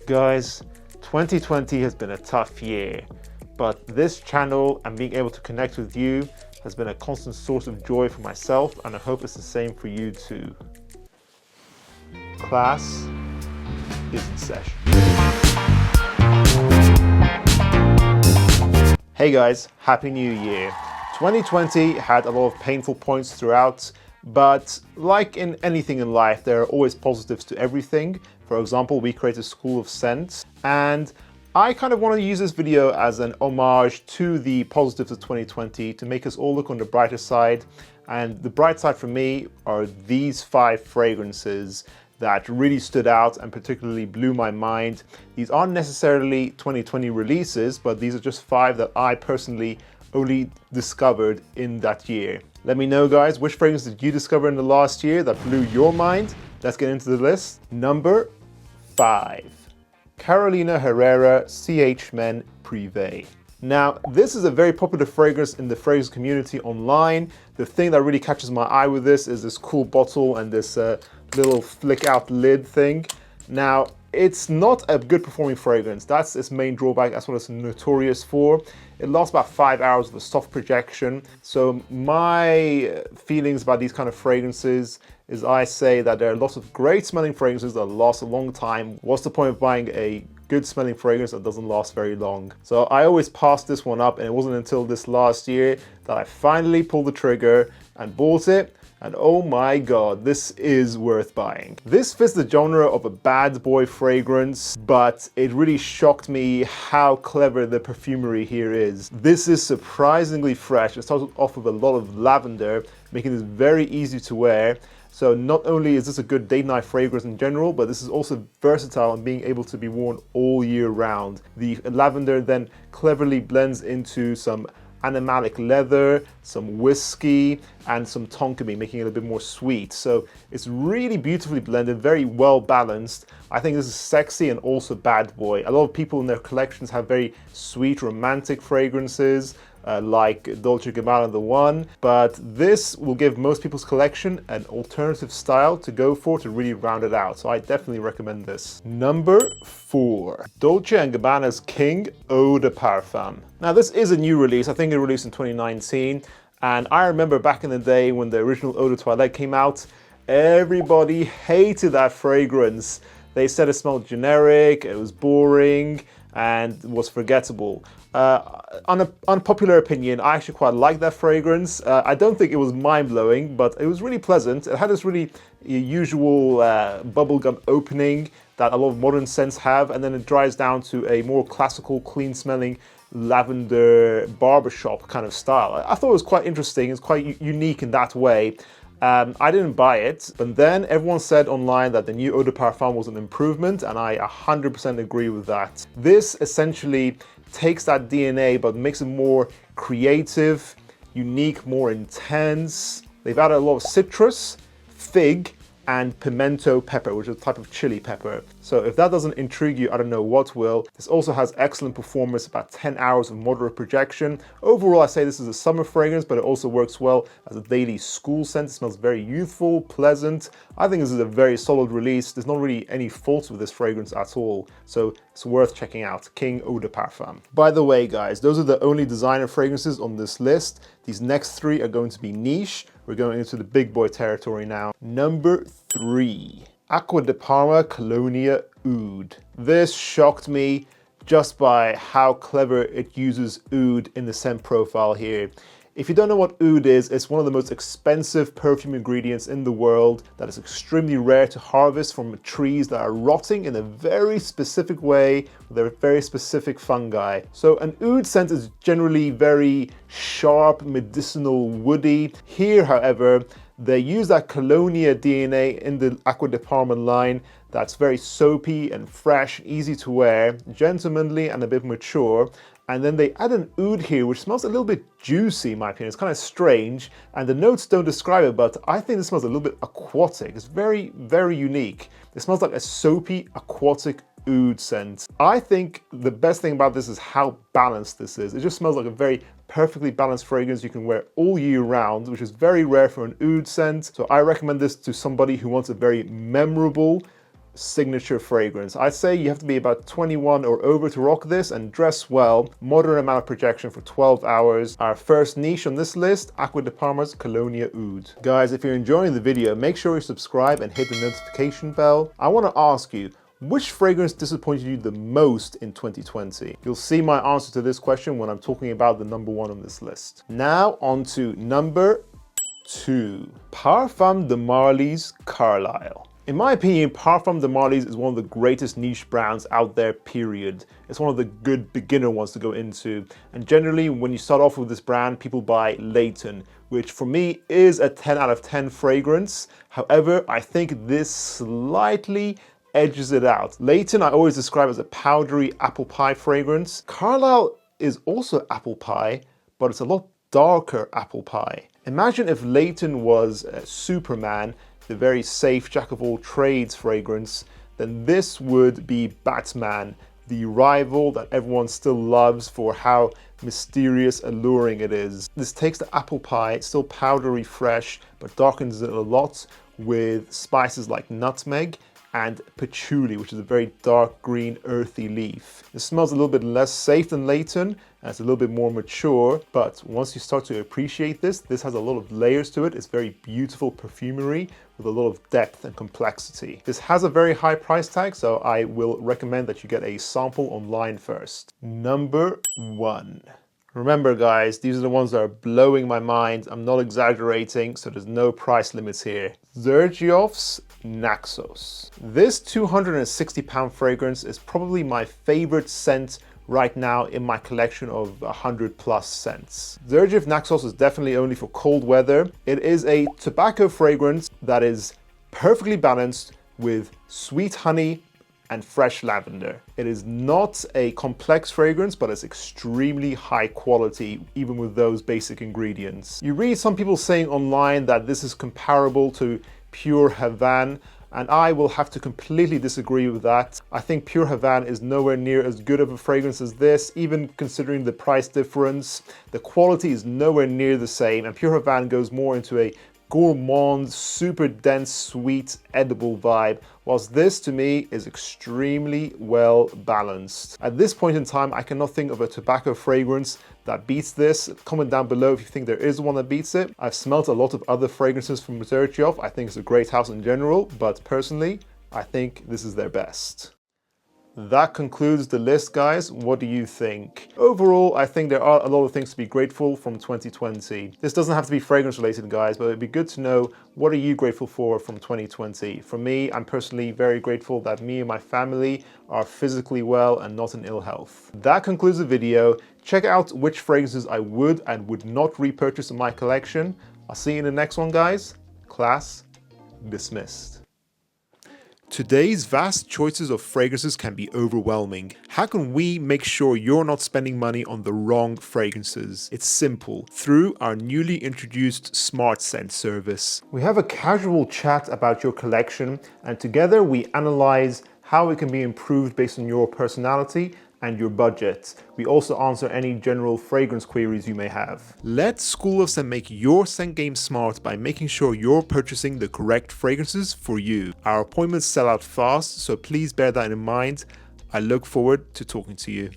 Guys, 2020 has been a tough year, but this channel and being able to connect with you has been a constant source of joy for myself, and I hope it's the same for you too. Class is in session. Hey guys, Happy New Year. 2020 had a lot of painful points throughout, but like in anything in life, there are always positives to everything. For example, we create a school of scents, and I kind of want to use this video as an homage to the positives of 2020 to make us all look on the brighter side. And the bright side for me are these 5 fragrances that really stood out and particularly blew my mind. These aren't necessarily 2020 releases, but these are just 5 that I personally only discovered in that year. Let me know, guys, which fragrance did you discover in the last year that blew your mind? Let's get into the list. Number 5. Carolina Herrera CH Men Prive. Now, this is a very popular fragrance in the fragrance community online. The thing that really catches my eye with this is this cool bottle and this little flick out lid thing. Now, it's not a good performing fragrance. That's its main drawback. That's what it's notorious for. It lasts about 5 hours with a soft projection. So my feelings about these kind of fragrances is I say that there are lots of great smelling fragrances that last a long time. What's the point of buying a good smelling fragrance that doesn't last very long? So I always passed this one up, and it wasn't until this last year that I finally pulled the trigger and bought it. And oh my god, this is worth buying. This fits the genre of a bad boy fragrance, but it really shocked me how clever the perfumery here is. This is surprisingly fresh. It starts off with a lot of lavender, making this very easy to wear. So not only is this a good date night fragrance in general, but this is also versatile and being able to be worn all year round. The lavender then cleverly blends into some animalic leather, some whiskey, and some tonka, making it a bit more sweet. So it's really beautifully blended, very well balanced. I think this is sexy and also bad boy. A lot of people in their collections have very sweet, romantic fragrances, like Dolce Gabbana the One, but this will give most people's collection an alternative style to go for to really round it out. So I definitely recommend this. Number 4. Dolce & Gabbana's King Eau de Parfum. Now this is a new release. I think it released in 2019, and I remember back in the day when the original Eau de Toilette came out, everybody hated that fragrance. They said it smelled generic, it was boring, and was forgettable. Unpopular opinion, I actually quite like that fragrance. I don't think it was mind-blowing, but it was really pleasant. It had this really usual bubblegum opening that a lot of modern scents have, and then it dries down to a more classical, clean-smelling lavender barbershop kind of style. I thought it was quite interesting. It's quite unique in that way. I didn't buy it, but then everyone said online that the new Eau de Parfum was an improvement, and I 100% agree with that. This essentially takes that DNA but makes it more creative, unique, more intense. They've added a lot of citrus, fig, and pimento pepper, which is a type of chili pepper. So if that doesn't intrigue you, I don't know what will. This also has excellent performance, about 10 hours of moderate projection. Overall, I say this is a summer fragrance, but it also works well as a daily school scent. It smells very youthful, pleasant. I think this is a very solid release. There's not really any faults with this fragrance at all. So it's worth checking out, King Eau de Parfum. By the way, guys, those are the only designer fragrances on this list. These next 3 are going to be niche. We're going into the big boy territory now. Number 3. Aqua de Parma Colonia Oud. This shocked me just by how clever it uses oud in the scent profile here. If you don't know what oud is, it's one of the most expensive perfume ingredients in the world that is extremely rare to harvest from trees that are rotting in a very specific way with a very specific fungi. So an oud scent is generally very sharp, medicinal, woody. Here, however, they use that Colonia DNA in the Aqua de Parma line that's very soapy and fresh, easy to wear, gentlemanly and a bit mature. And then they add an oud here, which smells a little bit juicy, in my opinion. It's kind of strange, and the notes don't describe it, but I think this smells a little bit aquatic. It's very, very unique. It smells like a soapy, aquatic oud scent. I think the best thing about this is how balanced this is. It just smells like a very perfectly balanced fragrance you can wear all year round, which is very rare for an oud scent. So I recommend this to somebody who wants a very memorable, signature fragrance. I'd say you have to be about 21 or over to rock this and dress well. Moderate amount of projection for 12 hours. Our first niche on this list, Aqua de Parma's Colonia Oud. Guys, if you're enjoying the video, make sure you subscribe and hit the notification bell. I want to ask you, which fragrance disappointed you the most in 2020? You'll see my answer to this question when I'm talking about the number 1 on this list. Now on to number 2. Parfums de Marly's Carlisle. In my opinion, Parfums de Marly's is one of the greatest niche brands out there, period. It's one of the good beginner ones to go into. And generally, when you start off with this brand, people buy Layton, which for me is a 10 out of 10 fragrance. However, I think this slightly edges it out. Layton I always describe as a powdery apple pie fragrance. Carlisle is also apple pie, but it's a lot darker apple pie. Imagine if Layton was Superman, the very safe jack of all trades fragrance, then this would be Batman, the rival that everyone still loves for how mysterious, alluring it is. This takes the apple pie, still powdery fresh, but darkens it a lot with spices like nutmeg and patchouli, which is a very dark green earthy leaf. It smells a little bit less safe than Layton, and it's a little bit more mature, but once you start to appreciate this has a lot of layers to it. It's very beautiful perfumery with a lot of depth and complexity. This has a very high price tag, so I will recommend that you get a sample online first. Number 1. Remember guys, these are the ones that are blowing my mind. I'm not exaggerating, so there's no price limits here. Xerjoff's Naxos. This £260 fragrance is probably my favorite scent right now in my collection of 100+ scents. Xerjoff Naxos is definitely only for cold weather. It is a tobacco fragrance that is perfectly balanced with sweet honey and fresh lavender. It is not a complex fragrance, but it's extremely high quality, even with those basic ingredients. You read some people saying online that this is comparable to Pure Havane, and I will have to completely disagree with that. I think Pure Havane is nowhere near as good of a fragrance as this, even considering the price difference. The quality is nowhere near the same, and Pure Havane goes more into a gourmand, super dense, sweet, edible vibe, whilst this to me is extremely well balanced. At this point in time, I cannot think of a tobacco fragrance that beats this. Comment down below if you think there is one that beats it. I've smelt a lot of other fragrances from Xerjoff. I think it's a great house in general, but personally, I think this is their best. That concludes the list, guys. What do you think? Overall, I think there are a lot of things to be grateful from 2020. This doesn't have to be fragrance related, guys, but it'd be good to know, what are you grateful for from 2020? For me, I'm personally very grateful that me and my family are physically well and not in ill health. That concludes the video. Check out which fragrances I would and would not repurchase in my collection. I'll see you in the next one, guys. Class dismissed. Today's vast choices of fragrances can be overwhelming. How can we make sure you're not spending money on the wrong fragrances? It's simple, through our newly introduced Smart Scent service. We have a casual chat about your collection, and together we analyze how it can be improved based on your personality and your budget. We also answer any general fragrance queries you may have. Let's school us and make your scent game smart by making sure you're purchasing the correct fragrances for you. Our appointments sell out fast, so please bear that in mind. I look forward to talking to you.